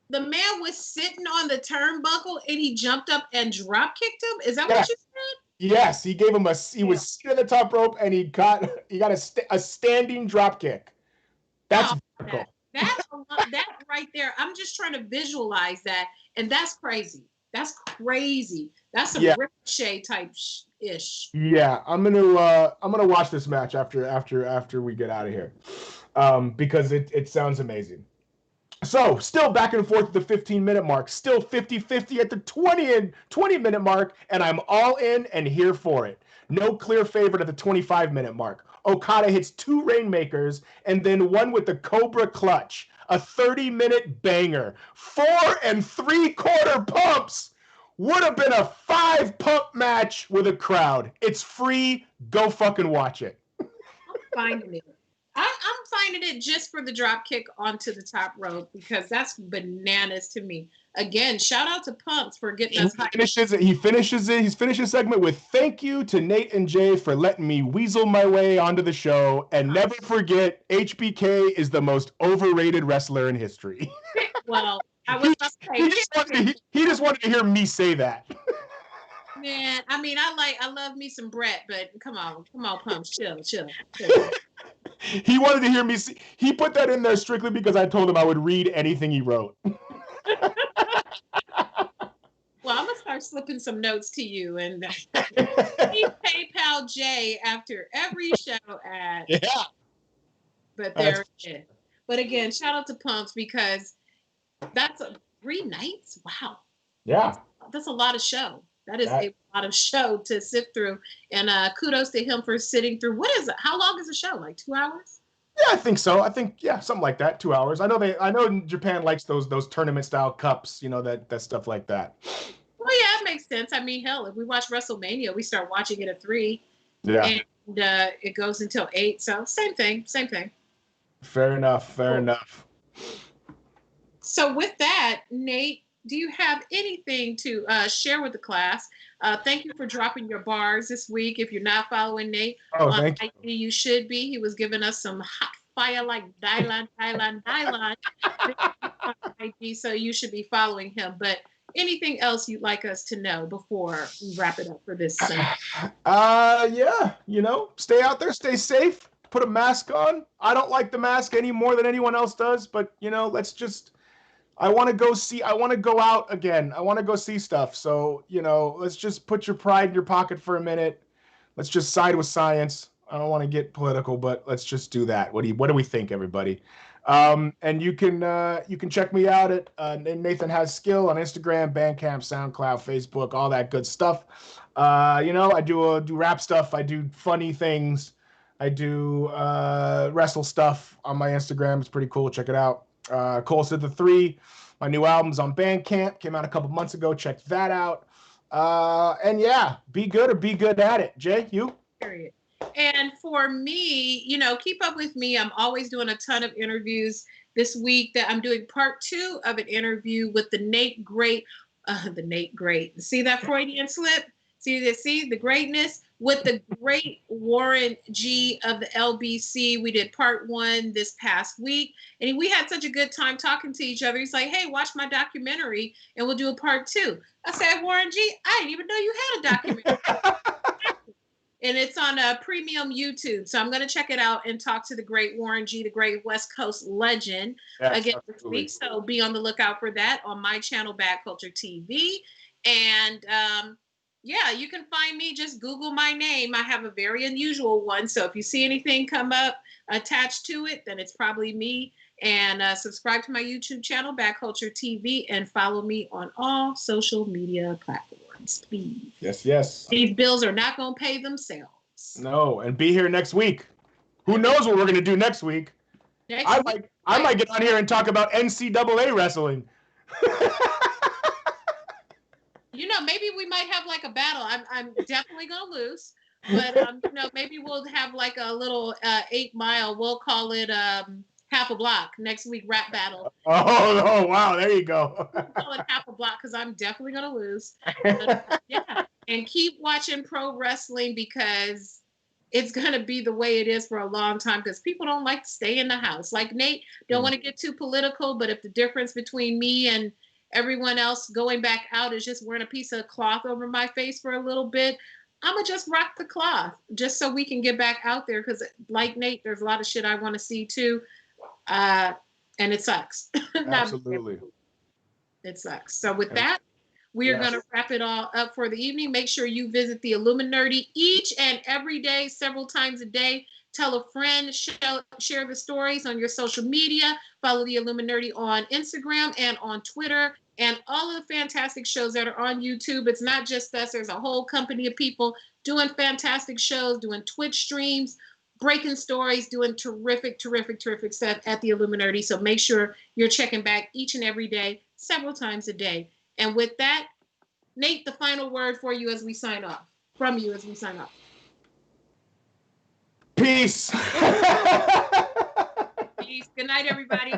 The man was sitting on the turnbuckle and he jumped up and drop kicked him? Is that what you said? Yes, he gave him was seated at the top rope and he got a standing drop kick. That's that right there. I'm just trying to visualize that, and that's crazy. That's crazy. That's a Ricochet type ish. Yeah, I'm gonna watch this match after we get out of here, because it sounds amazing. So, still back and forth at the 15-minute mark. Still 50-50 at the 20-minute mark, and I'm all in and here for it. No clear favorite at the 25-minute mark. Okada hits 2 Rainmakers and then one with the Cobra Clutch. A 30-minute banger. 4 3/4 pumps. Would have been a 5-pump match with a crowd. It's free. Go fucking watch it. finding it. I'm finding it just for the drop kick onto the top rope because that's bananas to me. Again, shout out to Pumps for getting us hyped. He finishes his segment with thank you to Nate and Jay for letting me weasel my way onto the show. And never forget, HBK is the most overrated wrestler in history. Well, I was about to say, he just wanted to hear me say that. Man, I mean, I love me some Bret, but come on, Pumps, chill. He wanted to hear me. He put that in there strictly because I told him I would read anything he wrote. Well, I'm gonna start slipping some notes to you, and please PayPal Jay after every show ad. Yeah. But there it is. But again, shout out to Pumps because that's 3 nights. Wow. Yeah. That's a lot of show. That is a lot of show to sit through. And kudos to him for sitting through. What is it? How long is the show? Like 2 hours? Yeah, I think so. I think something like that. 2 hours. I know Japan likes those tournament style cups. You know that stuff like that. Well, yeah, it makes sense. I mean, hell, if we watch WrestleMania, we start watching it at 3. Yeah. And it goes until 8. So same thing. Fair enough. So with that, Nate, do you have anything to share with the class? Thank you for dropping your bars this week. If you're not following Nate on IG, you should be. He was giving us some hot fire like Dylan IG, so you should be following him. But anything else you'd like us to know before we wrap it up for this Sunday? Yeah, stay out there, stay safe, put a mask on. I don't like the mask any more than anyone else does, but I want to go out again. I want to go see stuff. So, let's just put your pride in your pocket for a minute. Let's just side with science. I don't want to get political, but let's just do that. What do we think, everybody? And you can check me out at Nathan Has Skill on Instagram, Bandcamp, SoundCloud, Facebook, all that good stuff. I do rap stuff. I do funny things. I do wrestle stuff on my Instagram. It's pretty cool. Check it out. Cole Said the 3. My new album's on Bandcamp. Came out a couple months ago. Check that out. And yeah, be good or be good at it. Jay, you? Period. And for me, keep up with me. I'm always doing a ton of interviews. This week that I'm doing part 2 of an interview with the Nate Great. The Nate Great. See that Freudian slip? See the greatness? With the great Warren G of the LBC. We did part 1 this past week. And we had such a good time talking to each other. He's like, hey, watch my documentary and we'll do a part 2. I said, Warren G, I didn't even know you had a documentary. And it's on premium YouTube. So I'm going to check it out and talk to the great Warren G, the great West Coast legend, again this week. So be on the lookout for that on my channel, Bad Culture TV. And yeah, you can find me. Just Google my name. I have a very unusual one. So if you see anything come up attached to it, then it's probably me. And subscribe to my YouTube channel, Bad Culture TV, and follow me on all social media platforms, please. Yes. These bills are not going to pay themselves. No, and be here next week. Who knows what we're going to do next week? I might get on here and talk about NCAA wrestling. Maybe we might have like a battle. I'm definitely going to lose. But, maybe we'll have like a little 8 mile. We'll call it half a block next week, rap battle. Oh, wow. There you go. We'll call it half a block because I'm definitely going to lose. But, yeah. And keep watching pro wrestling because it's going to be the way it is for a long time because people don't like to stay in the house. Like Nate, don't want to get too political, but if the difference between me and everyone else going back out is just wearing a piece of cloth over my face for a little bit, I'm going to just rock the cloth just so we can get back out there because like Nate, there's a lot of shit I want to see too. And it sucks. Absolutely. It sucks. So with that, we are going to wrap it all up for the evening. Make sure you visit the Illuminerdi each and every day, several times a day. Tell a friend, share the stories on your social media. Follow the Illuminerdi on Instagram and on Twitter and all of the fantastic shows that are on YouTube. It's not just us. There's a whole company of people doing fantastic shows, doing Twitch streams, breaking stories, doing terrific stuff at the Illuminerdi. So make sure you're checking back each and every day, several times a day. And with that, Nate, the final word for you as we sign off. From you as we sign off. Peace. Peace. Good night, everybody.